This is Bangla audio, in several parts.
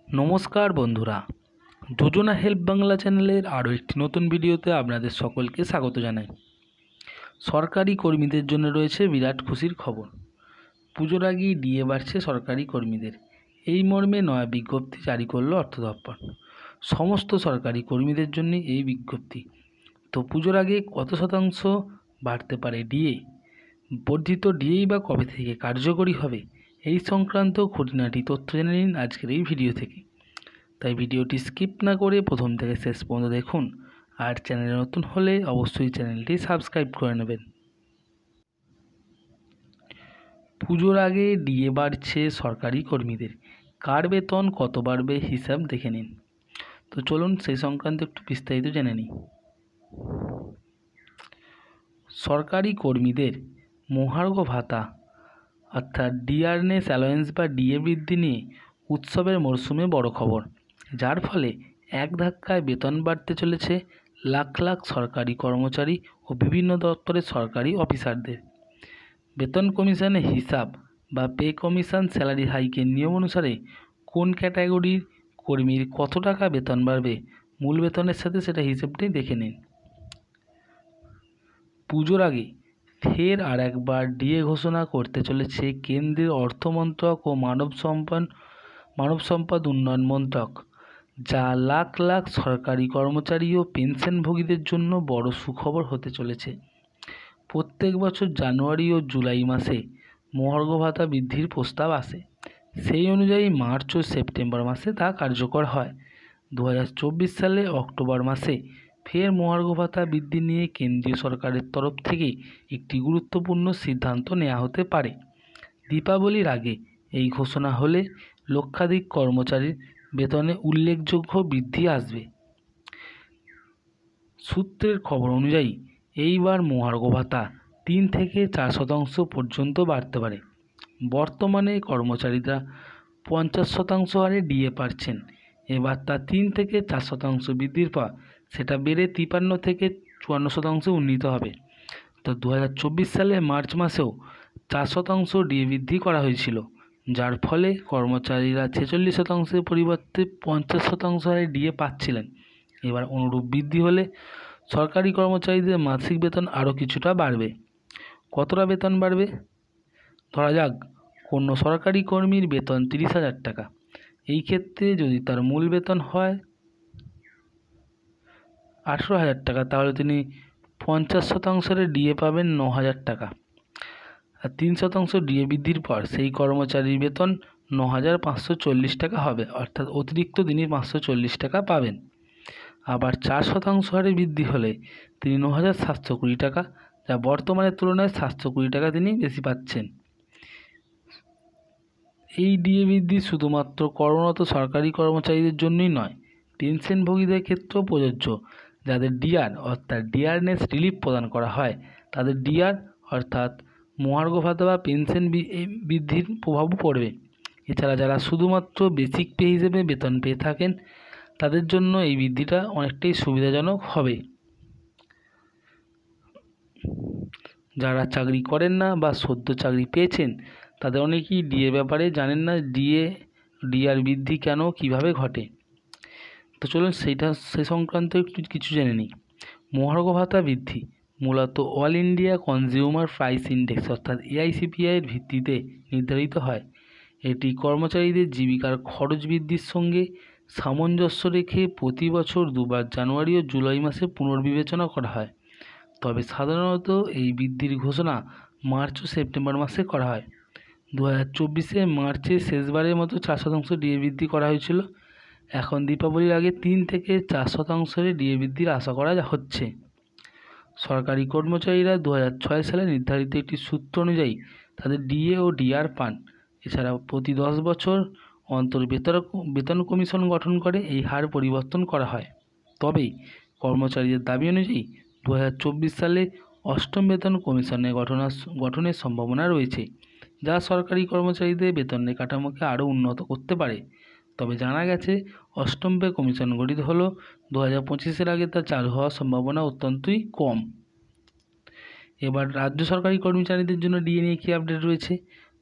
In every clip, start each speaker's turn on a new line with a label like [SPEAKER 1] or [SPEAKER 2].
[SPEAKER 1] নমস্কার বন্ধুরা, যোজনা হেল্প বাংলা চ্যানেলের আরও একটি নতুন ভিডিওতে আপনাদের সকলকে স্বাগত জানাই। সরকারি কর্মীদের জন্য রয়েছে বিরাট খুশির খবর। পুজোর আগেই ডিএ বাড়ছে সরকারি কর্মীদের, এই মর্মে নয়া বিজ্ঞপ্তি জারি করল অর্থ দপ্তর। সমস্ত সরকারি কর্মীদের জন্য এই বিজ্ঞপ্তি। তো পুজোর আগে কত শতাংশ বাড়তে পারে ডিএ, বর্ধিত ডিএই বা কবে থেকে কার্যকরী হবে, এই সংক্রান্ত খুঁটিনাটি তথ্য জেনে নিন আজকের এই ভিডিও থেকে। তাই ভিডিওটি স্কিপ না করে প্রথম থেকে শেষ পর্যন্ত দেখুন, আর চ্যানেলে নতুন হলে অবশ্যই চ্যানেলটি সাবস্ক্রাইব করে নেবেন। পুজোর আগে ডিএ বাড়ছে সরকারি কর্মীদের, কার বেতন কত বাড়বে হিসাব দেখে নিন। তো চলুন সেই সংক্রান্ত একটু বিস্তারিত জেনে নিই। সরকারি কর্মীদের মহার্ঘ ভাতা অর্থাৎ ডিয়ারনেস অ্যালাওয়েন্স বা ডিএ বৃদ্ধি নিয়ে উৎসবের মরশুমে বড় খবর, যার ফলে এক ধাক্কায় বেতন বাড়তে চলেছে লাখ লাখ সরকারি কর্মচারী ও বিভিন্ন দপ্তরের সরকারি অফিসারদের। বেতন কমিশনের হিসাব বা পে কমিশন স্যালারি হাইকের নিয়ম অনুসারে কোন ক্যাটাগরির কর্মীর কত টাকা বেতন বাড়বে মূল বেতনের সাথে, সেটা হিসেবটি দেখে নিন। পুজোর আগে ফের আর একবার ডিএ ঘোষণা করতে চলেছে কেন্দ্রের অর্থমন্ত্রক ও মানব সম্পদ উন্নয়ন মন্ত্রক, যা লাখ লাখ সরকারি কর্মচারী ও পেনশনভোগীদের জন্য বড় সুখবর হতে চলেছে। প্রত্যেক বছর জানুয়ারি ও জুলাই মাসে মহার্ঘ ভাতা বৃদ্ধির প্রস্তাব আসে, সেই অনুযায়ী মার্চ ও সেপ্টেম্বর মাসে তা কার্যকর হয়। 2024 সালে অক্টোবর মাসে ফের মহার্ঘ ভাতা বৃদ্ধি নিয়ে কেন্দ্রীয় সরকারের তরফ থেকে একটি গুরুত্বপূর্ণ সিদ্ধান্ত নেওয়া হতে পারে। দীপাবলির আগে এই ঘোষণা হলে লক্ষাধিক কর্মচারীর বেতনে উল্লেখযোগ্য বৃদ্ধি আসবে। সূত্রের খবর অনুযায়ী এইবার মহার্ঘ ভাতা 3 থেকে 4% পর্যন্ত বাড়তে পারে। বর্তমানে কর্মচারীরা 50% হারে ডিএ পাচ্ছেন, এবার তা 3 থেকে 4% বৃদ্ধির পর সেটা বেড়ে 53 থেকে 54% উন্নীত হবে। তো 2024 সালে মার্চ মাসেও 4% ডিএ বৃদ্ধি করা হয়েছিল, যার ফলে কর্মচারীরা 46%-এর পরিবর্তে 50% হারে ডিএ পাচ্ছিলেন। এবার অনুরূপ বৃদ্ধি হলে সরকারি কর্মচারীদের মাসিক বেতন আরও কিছুটা বাড়বে। কতটা বেতন বাড়বে? ধরা যাক কোনো সরকারি কর্মীর বেতন 30,000 টাকা। এই ক্ষেত্রে যদি তার মূল বেতন হয় 18,000 টাকা, তাহলে তিনি 50% ডিএ পাবেন 9,000 টাকা। আর 3% ডিএ বৃদ্ধির পর সেই কর্মচারীর বেতন 9,540 টাকা হবে, অর্থাৎ অতিরিক্ত তিনি 540 টাকা পাবেন। আবার 4% হারে বৃদ্ধি হলে তিনি 9,720 টাকা, যা বর্তমানের তুলনায় 720 টাকা তিনি বেশি পাচ্ছেন। এই ডিএ বৃদ্ধি শুধুমাত্র কর্মরত সরকারি কর্মচারীদের জন্যই নয়, পেনশনভোগীদের ক্ষেত্রেও প্রযোজ্য। যাদের ডিআর অর্থাৎ ডিয়ারনেস রিলিফ প্রদান করা হয়, তাদের ডিআর অর্থাৎ মহার্ঘ ভাতা বা পেনশন বৃদ্ধির প্রভাবও পড়বে। এছাড়া যারা শুধুমাত্র বেসিক পে হিসেবে বেতন পেয়ে থাকেন, তাদের জন্য এই বৃদ্ধিটা অনেকটাই সুবিধাজনক হবে। যারা চাকরি করেন না বা সদ্য চাকরি পেয়েছেন, তাদের অনেকেই ডিএ ব্যাপারে জানেন না, ডিআর বৃদ্ধি কেন কিভাবে ঘটে। তো চলুন সেই সংক্রান্ত একটু কিছু জেনে নিই। মহার্ঘ ভাতা বৃদ্ধি মূলত all India consumer price index অর্থাৎ AICPI এর ভিত্তিতে নির্ধারিত হয়। এটি কর্মচারীদের জীবিকার খরচ বৃদ্ধির সঙ্গে সামঞ্জস্য রেখে প্রতি বছর দুবার জানুয়ারি ও জুলাই মাসে পুনর্বিবেচনা করা হয়। তবে সাধারণত এই বৃদ্ধির ঘোষণা মার্চ ও সেপ্টেম্বর মাসে করা হয়। 2024 মার্চে শেষবারের মতো 4% ডিএ বৃদ্ধি করা হয়েছিল। এখন দীপাবলির আগে 3 থেকে 4% ডিএ বৃদ্ধির আশা করা হচ্ছে। সরকারি কর্মচারীরা 2006 সালে নির্ধারিত একটি সূত্র অনুযায়ী তাদের ডিএ ও ডিআর পান। এছাড়াও প্রতি 10 বছর অন্তর বেতন কমিশন গঠন করে এই হার পরিবর্তন করা হয়। তবে কর্মচারীদের দাবি অনুযায়ী 2024 সালে 8ম বেতন কমিশনের গঠনের সম্ভাবনা রয়েছে, যা সরকারি কর্মচারীদের বেতনের কাঠামোকে আরও উন্নত করতে পারে। তবে জানা গেছে 8ম পে কমিশন গঠিত হলেও 2025-এর আগে তা চালু হওয়ার সম্ভাবনা অত্যন্তই কম। এবার রাজ্য সরকারি কর্মচারীদের জন্য ডিএ নিয়ে কী আপডেট রয়েছে।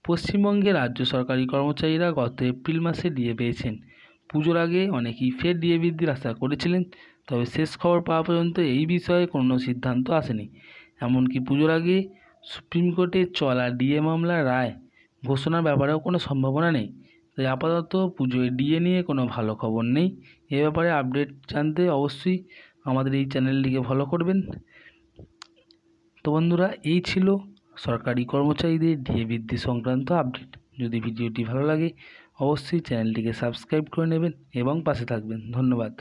[SPEAKER 1] পশ্চিমবঙ্গে রাজ্য সরকারি কর্মচারীরা গত এপ্রিল মাসে ডিএ পেয়েছেন। পুজোর আগে অনেকেই ফের ডিএ বৃদ্ধির আশা করেছিলেন, তবে শেষ খবর পাওয়া পর্যন্ত এই বিষয়ে কোনো সিদ্ধান্ত আসেনি। এমনকি পুজোর আগে সুপ্রিম কোর্টে চলা ডিএ মামলার রায় ঘোষণার ব্যাপারেও কোনো সম্ভাবনা নেই। তাই আপাতত পুজোয় ডিএ নিয়ে কোনো ভালো খবর নেই। এ ব্যাপারে আপডেট জানতে অবশ্যই আমাদের এই চ্যানেলটিকে ফলো করবেন। তো বন্ধুরা, এই ছিল সরকারি কর্মচারীদের ডিএ বৃদ্ধি সংক্রান্ত আপডেট। যদি ভিডিওটি ভালো লাগে অবশ্যই চ্যানেলটিকে সাবস্ক্রাইব করে নেবেন এবং পাশে থাকবেন। ধন্যবাদ।